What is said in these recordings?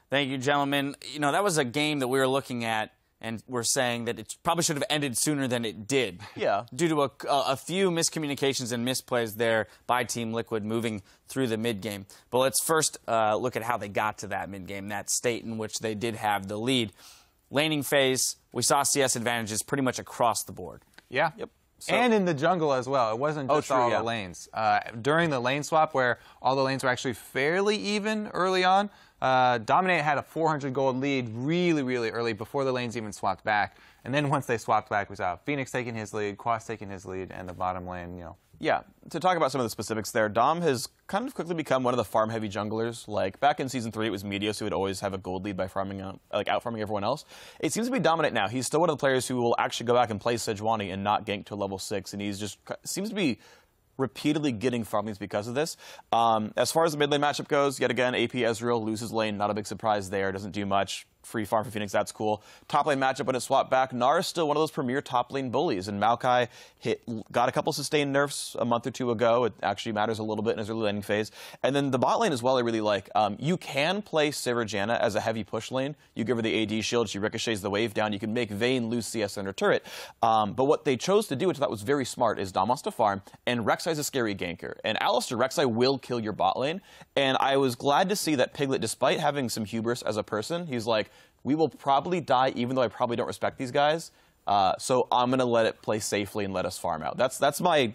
Thank you, gentlemen. You know, that was a game that we were looking at, and we're saying that it probably should have ended sooner than it did. Yeah. Due to a few miscommunications and misplays there by Team Liquid moving through the mid-game. But let's first look at how they got to that mid-game, that state in which they did have the lead. Laning phase, we saw CS advantages pretty much across the board. Yeah. Yep. So, and in the jungle as well. It wasn't just all the lanes. During the lane swap, where all the lanes were actually fairly even early on, Dominate had a 400 gold lead really early before the lanes even swapped back. And then once they swapped back, we saw Phoenix taking his lead, Quas taking his lead, and the bottom lane, Yeah, to talk about some of the specifics there, Dom has kind of quickly become one of the farm-heavy junglers. Like, back in Season 3, it was Meteos who would always have a gold lead by farming out-farming everyone else. It seems to be Dominate now. He's still one of the players who will actually go back and play Sejuani and not gank to level 6, and he's just seems to be repeatedly getting farm lanes because of this. As far as the mid lane matchup goes, yet again, AP Ezreal loses lane. Not a big surprise there. Doesn't do much. Free farm for Phoenix, that's cool. Top lane matchup when it swapped back. Gnar is still one of those premier top lane bullies, and Maokai got a couple sustained nerfs a month or two ago. It actually matters a little bit in his early laning phase. And then the bot lane as well I really like. You can play Sivir as a heavy push lane. You give her the AD shield, she ricochets the wave down. You can make Vayne lose CS under turret. But what they chose to do, which I thought was very smart, is Dom wants to farm, and Rek'Sai is a scary ganker. And Alistair, Rek'Sai will kill your bot lane. And I was glad to see that Piglet, despite having some hubris as a person, he's like, we will probably die, even though I probably don't respect these guys. So I'm going to let it play safely and let us farm out. That's my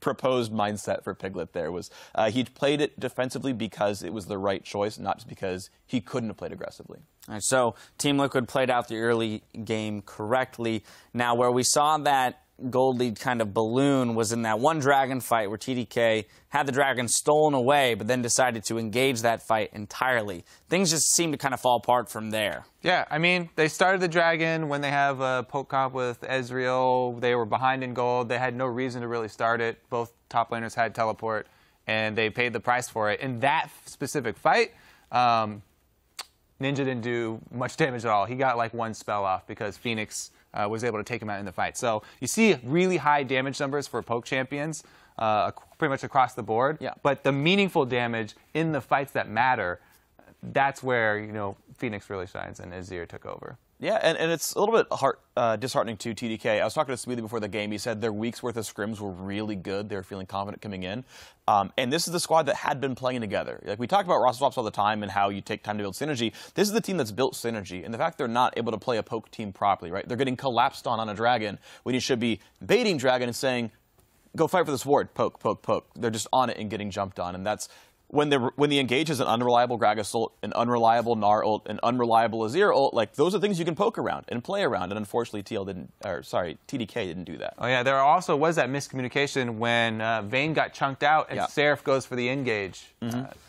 proposed mindset for Piglet there. Was he played it defensively because it was the right choice, not just because he couldn't have played aggressively. All right, so Team Liquid played out the early game correctly. Now, where we saw that gold lead kind of balloon was in that one dragon fight where TDK had the dragon stolen away, but then decided to engage that fight entirely. Things just seemed to kind of fall apart from there. Yeah, I mean, they started the dragon when they have a poke comp with Ezreal. They were behind in gold. They had no reason to really start it. Both top laners had teleport, and they paid the price for it. In that specific fight, Ninja didn't do much damage at all. He got like one spell off because Phoenix was able to take him out in the fight. So you see really high damage numbers for poke champions pretty much across the board. Yeah. But the meaningful damage in the fights that matter, that's where, Phoenix really shines and Azir took over. Yeah, and it's a little bit disheartening to TDK. I was talking to Smoothie before the game. He said their week's worth of scrims were really good. They were feeling confident coming in. And this is the squad that had been playing together. Like, we talk about roster swaps all the time and how you take time to build synergy. This is the team that's built synergy. And the fact they're not able to play a poke team properly, right? They're getting collapsed on a dragon when you should be baiting dragon and saying, go fight for this ward, poke, poke, poke. They're just on it and getting jumped on. And that's when the engage is an unreliable Gragas ult, an unreliable Gnar ult, an unreliable Azir ult, like, those are things you can poke around and play around. And unfortunately, TDK didn't do that. Oh yeah, there also was that miscommunication when Vayne got chunked out and Seraph goes for the engage.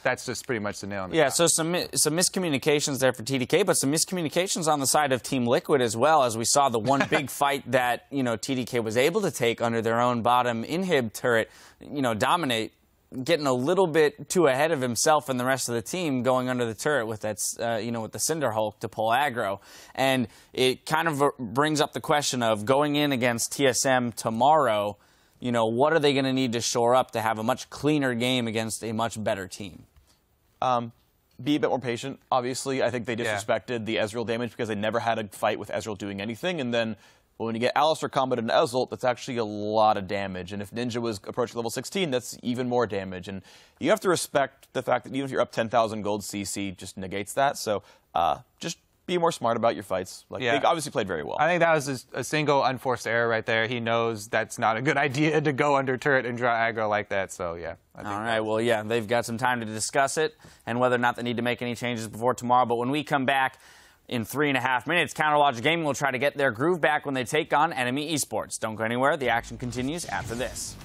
That's just pretty much the nail on the top. So some miscommunications there for TDK, but some miscommunications on the side of Team Liquid as well, as we saw the one big fight that TDK was able to take under their own bottom inhib turret, Dominate, getting a little bit too ahead of himself and the rest of the team, going under the turret with that, with the Cinder Hulk to pull aggro. And it kind of brings up the question of going in against TSM tomorrow, what are they going to need to shore up to have a much cleaner game against a much better team? Be a bit more patient. Obviously, I think they disrespected the Ezreal damage because they never had a fight with Ezreal doing anything. And then, when you get Alistair comboed into Ezreal, that's actually a lot of damage. And if Ninja was approaching level 16, that's even more damage. And you have to respect the fact that even if you're up 10,000 gold, CC just negates that. So just be more smart about your fights. They obviously played very well. I think that was just a single unforced error right there. He knows that's not a good idea to go under turret and draw aggro like that. So, yeah. All right, well, yeah, they've got some time to discuss it and whether or not they need to make any changes before tomorrow. But when we come back in 3.5 minutes, Counterlogic Gaming will try to get their groove back when they take on Enemy Esports. Don't go anywhere. The action continues after this.